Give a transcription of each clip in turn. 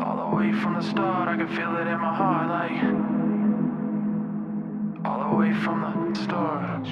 All the way from the start, I can feel it in my heart, like all the way from the start.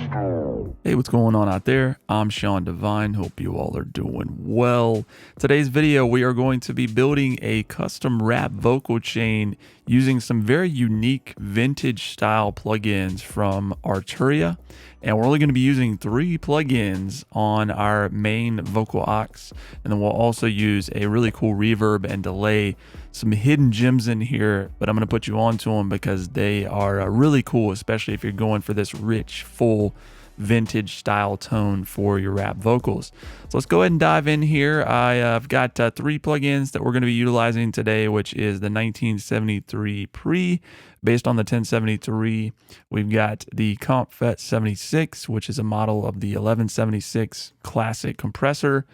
Hey, what's going on out there? I'm Sean Devine. Hope you all are doing well. Today's video, we are going to be building a custom rap vocal chain using some very unique vintage style plugins from Arturia. And we're only going to be using 3 plugins on our main vocal aux. And then we'll also use a really cool reverb and delay, some hidden gems in here, but I'm going to put you onto them because they are really cool, especially if you're going for this rich, full, vintage style tone for your rap vocals. So let's go ahead and dive in here. I've got 3 plugins that we're going to be utilizing today, which is the 1973 Pre based on the 1073. We've got the Comp FET 76, which is a model of the 1176 classic compressor.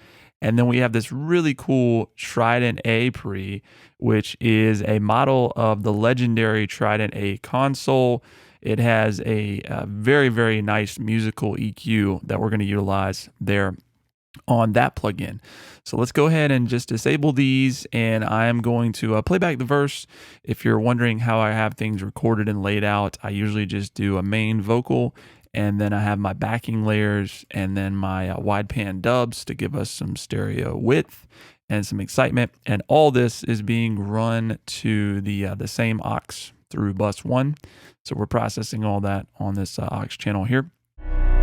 And then we have this really cool Trident A Pre, which is a model of the legendary Trident A console. It has a very, very nice musical EQ that we're going to utilize there on that plugin. So let's go ahead and just disable these, and I am going to play back the verse. If you're wondering how I have things recorded and laid out, I usually just do a main vocal, and then I have my backing layers, and then my wideband dubs to give us some stereo width and some excitement. And all this is being run to the same aux through bus 1. So we're processing all that on this aux channel here.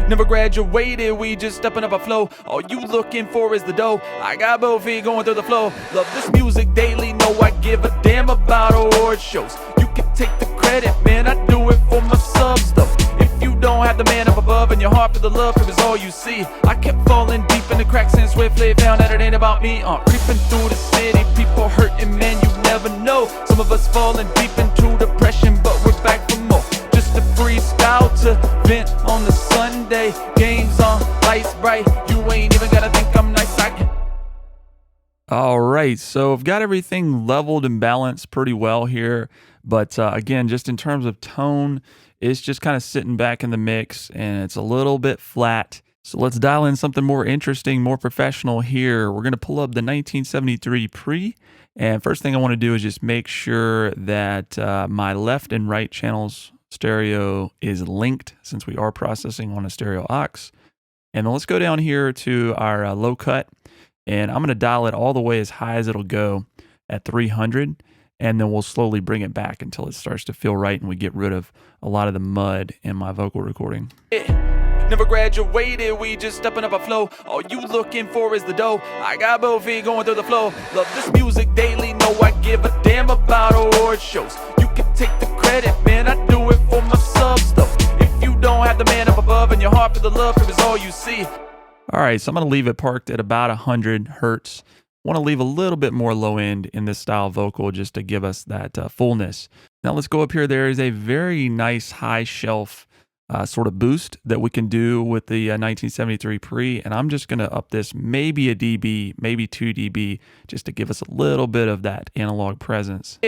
Never graduated, we just stepping up a flow. All you looking for is the dough. I got both feet going through the flow. Love this music daily, know I give a damn about award shows. You can take the credit, man, I do it for my subs though. If you don't have the man up above and your heart for the love, it was all you see. I kept falling deep in the cracks and swiftly found that it ain't about me. Creeping through the city, people hurting, man, you never know. Some of us falling deep into depression, but we're back for more. Just a freestyle to vent on the Sunday. Games on, lights bright. You ain't even gotta think I'm nice. All right, so I've got everything leveled and balanced pretty well here. But again, just in terms of tone, it's just kind of sitting back in the mix and it's a little bit flat. So let's dial in something more interesting, more professional here. We're going to pull up the 1973 Pre. And first thing I want to do is just make sure that my left and right channels stereo is linked, since we are processing on a stereo aux. And then let's go down here to our low cut, and I'm going to dial it all the way as high as it'll go at 300, and then we'll slowly bring it back until it starts to feel right and we get rid of a lot of the mud in my vocal recording. Never graduated, we just stepping up a flow. All you looking for is the dough. I got both feet going through the flow. Love this music daily, know I give a damn about award shows. You can take the credit, man, I do it for my subs though. If you don't have the man up above and your heart for the love, it was all you see. All right, so I'm going to leave it parked at about 100 hertz. Want to leave a little bit more low end in this style vocal just to give us that fullness. Now let's go up here. There is a very nice high shelf sort of boost that we can do with the 1973 Pre, and I'm just going to up this maybe a dB, maybe 2 dB, just to give us a little bit of that analog presence.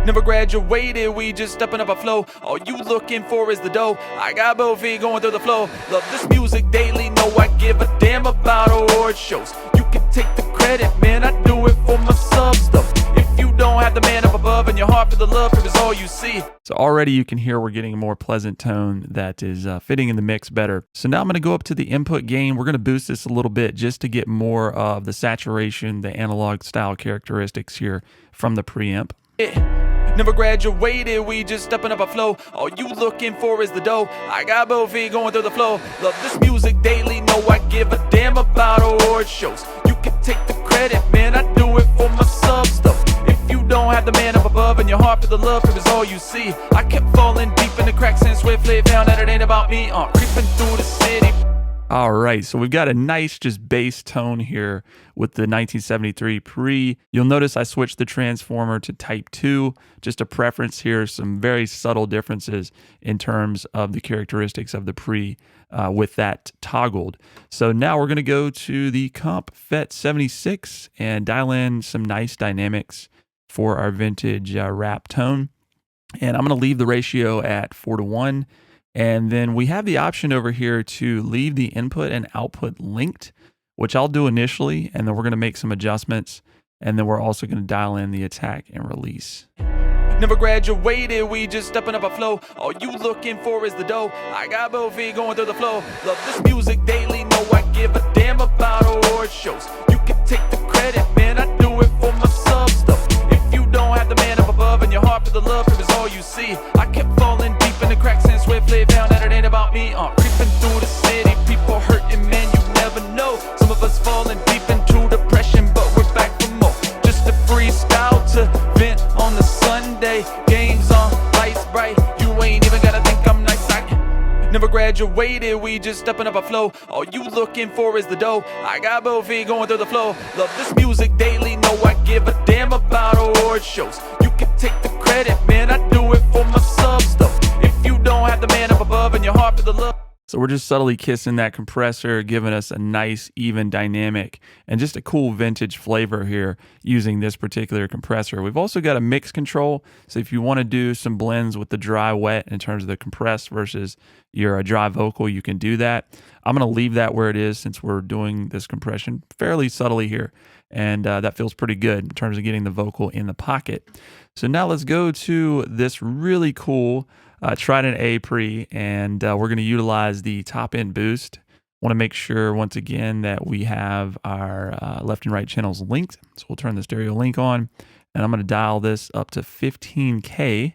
Never graduated, we just stepping up a flow. All you looking for is the dough. I got both feet going through the flow. Love this music daily, know I give a damn about award shows. You can take the credit, man, I do it for my subs though. If you don't have the man up above and your heart for the love, it was all you see. So already you can hear we're getting a more pleasant tone that is fitting in the mix better. So now I'm going to go up to the input gain. We're going to boost this a little bit just to get more of the saturation, the analog style characteristics here from the preamp. Never graduated, we just stepping up a flow. All you looking for is the dough. I got both feet going through the flow. Love this music daily, know I give a damn about award shows. You can take the credit, man, I do it for my subs though. If you don't have the man up above and your heart for the love, it was all you see. I kept falling deep in the cracks and swiftly found that it ain't about me. Creeping through the city. All right, so we've got a nice just bass tone here with the 1973 Pre. You'll notice I switched the transformer to type 2, just a preference here, some very subtle differences in terms of the characteristics of the Pre with that toggled. So now we're going to go to the Comp FET 76 and dial in some nice dynamics for our vintage rap tone. And I'm going to leave the ratio at 4:1. And then we have the option over here to leave the input and output linked, which I'll do initially, and then we're going to make some adjustments And then we're also going to dial in the attack and release. Never graduated, we just stepping up a flow. All you looking for is the dough. I got both feet going through the flow. Love this music daily, know I give a damn about award shows. You can take the credit, man, I do it for my subs though. If you don't have the man up above and your heart for the love, it is all you see. I kept falling deep in the cracks and swiftly found that it ain't about me. Creeping through the city, people hurting, man, you never know. Some of us falling deep into depression, but we're back for more. Just a freestyle to vent on the Sunday. Games on, lights bright. You ain't even gotta think I'm nice. I never graduated, we just stepping up a flow. All you looking for is the dough. I got both feet going through the flow. Love this music daily, know I give a damn about award shows. You can take the credit, man, I do it for my subs though. If you don't have the man up above and your heart for the love. So we're just subtly kissing that compressor, giving us a nice, even dynamic and just a cool vintage flavor here using this particular compressor. We've also got a mix control. So if you want to do some blends with the dry wet in terms of the compressed versus your dry vocal, you can do that. I'm going to leave that where it is since we're doing this compression fairly subtly here. And that feels pretty good in terms of getting the vocal in the pocket. So now let's go to this really cool Trident A pre, and we're going to utilize the top end boost. Want to make sure once again that we have our left and right channels linked. So we'll turn the stereo link on, and I'm going to dial this up to 15K,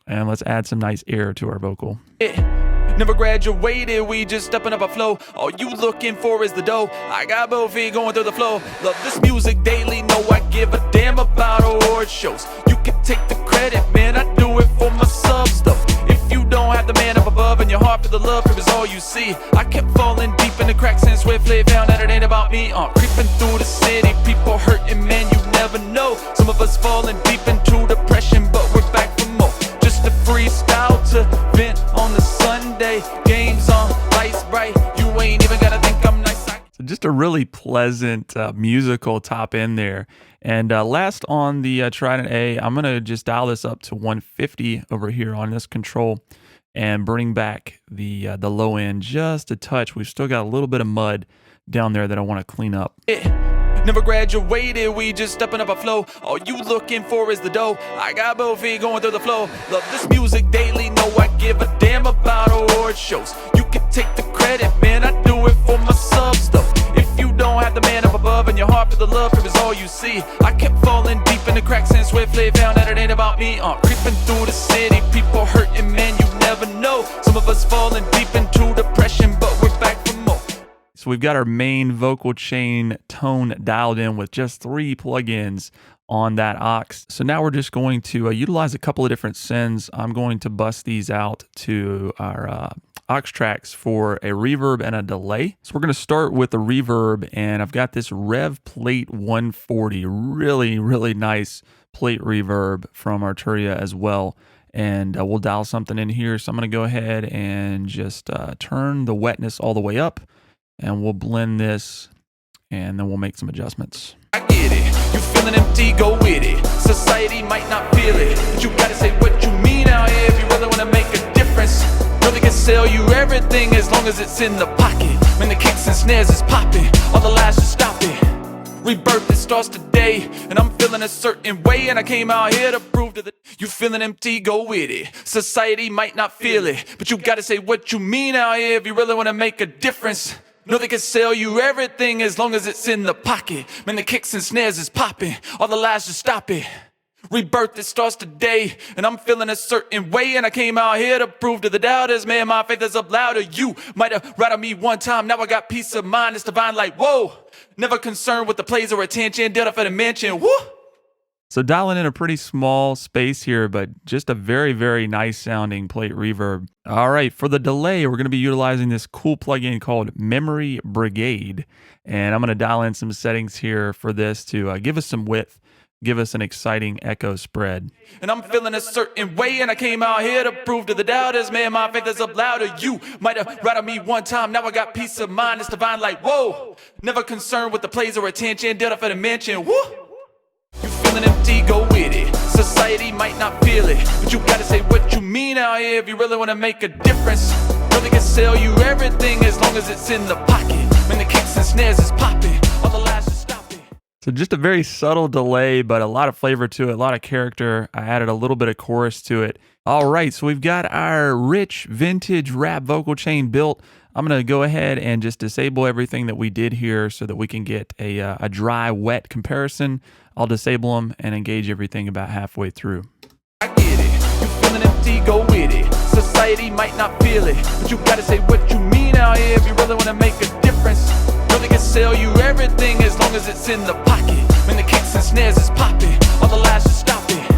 and let's add some nice air to our vocal. Never graduated, we just stepping up a flow. All you looking for is the dough. I got both feet going through the flow. Love this music daily, know I give a damn about award shows. You can take the credit, man, I do it for my subs though. If you don't have the man up above and your heart for the love, it is all you see. I kept falling deep in the cracks and swiftly found that it ain't about me. Creeping through the city, people hurting, man, you never know. Some of us falling deep into depression, but we're back for more. Just a freestyle to vent on the Sunday. Games on, lights bright. You ain't even gotta think I'm nice. So just a really pleasant musical top end there. And last on the Trident A, I'm going to just dial this up to 150 over here on this control and bring back the low end just a touch. We've still got a little bit of mud down there that I want to clean up. Never graduated, we just stepping up a flow. All you looking for is the dough. I got both feet going through the flow. Love this music daily, know I give a damn about award shows. You can take the credit, man, I do it for my subs though. If you don't have the man up above and your heart for the love, it is all you see. I kept falling deep in the cracks and swiftly found that it ain't about me. Creeping through the city, people hurting, man, you never know. Some of us falling deep into depression, but we're back for more. So we've got our main vocal chain tone dialed in with just 3 plugins on that aux. So now we're just going to utilize a couple of different synths. I'm going to bust these out to our aux tracks for a reverb and a delay. So we're going to start with the reverb, and I've got this Rev Plate 140, really, really nice plate reverb from Arturia as well. And we'll dial something in here. So I'm going to go ahead and just turn the wetness all the way up, and we'll blend this, and then we'll make some adjustments. I get it, you feeling empty, go with it. Society might not feel it, but you gotta say what you mean out here if you really wanna make a difference. Nobody can sell you everything as long as it's in the pocket. When the kicks and snares is popping, all the lies just stop it. Rebirth, it starts today, and I'm feeling a certain way, and I came out here to prove to the you feeling empty, go with it. Society might not feel it, but you gotta say what you mean out here if you really wanna make a difference. No, they can sell you everything as long as it's in the pocket. Man, the kicks and snares is popping, all the lies just stop it. Rebirth, it starts today, and I'm feeling a certain way, and I came out here to prove to the doubters, man, my faith is up louder. You might have rattled me one time, now I got peace of mind, it's divine like, whoa. Never concerned with the plays or attention, did it for the mention, woo. So dialing in a pretty small space here, but just a very, very nice sounding plate reverb. All right, for the delay, we're going to be utilizing this cool plugin called Memory Brigade. And I'm going to dial in some settings here for this to give us some width, give us an exciting echo spread. And I'm feeling a certain way, and I came out here to prove to the doubters, man, my faith is up louder. You might have rattled me one time, now I got peace of mind, it's divine like, whoa. Never concerned with the plays or attention, did it for the mention, woo. You feeling empty, go with it. Society might not feel it, but you gotta say what you mean out here if you really wanna make a difference. No, they can sell you everything as long as it's in the pocket. When the kicks and snares is popping, all the lies just stop it. So just a very subtle delay, but a lot of flavor to it, a lot of character. I added a little bit of chorus to it. All right, so we've got our rich vintage rap vocal chain built. I'm going to go ahead and just disable everything that we did here so that we can get a dry, wet comparison. I'll disable them and engage everything about halfway through. I get it, you feeling empty, go with it. Society might not feel it, but you gotta say what you mean out here if you really wanna make a difference. Really can sell you everything as long as it's in the pocket. When the kicks and snares is popping, all the lies just stop it.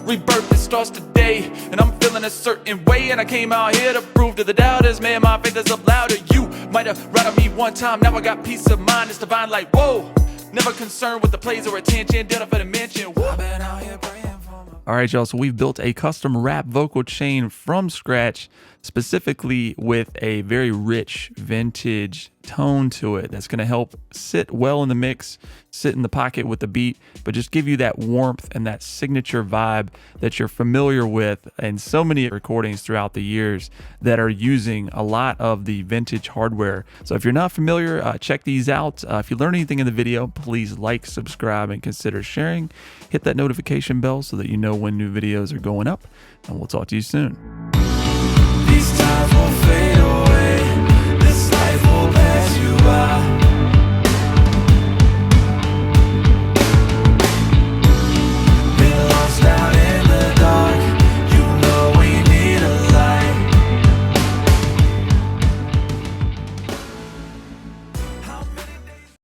Rebirth, it starts today, and I'm feeling a certain way, and I came out here to prove to the doubters, man, my faith is up louder. You might have ratted me one time, now I got peace of mind, it's divine like, whoa. Never concerned with the plays or attention, dinner for the mention. I've been out here praying for my... All right, y'all, so we've built a custom rap vocal chain from scratch, specifically with a very rich vintage tone to it that's going to help sit well in the mix, sit in the pocket with the beat, but just give you that warmth and that signature vibe that you're familiar with in so many recordings throughout the years that are using a lot of the vintage hardware. So if you're not familiar, check these out. If you learn anything in the video, please like, subscribe, and consider sharing. Hit that notification bell so that you know when new videos are going up, and we'll talk to you soon.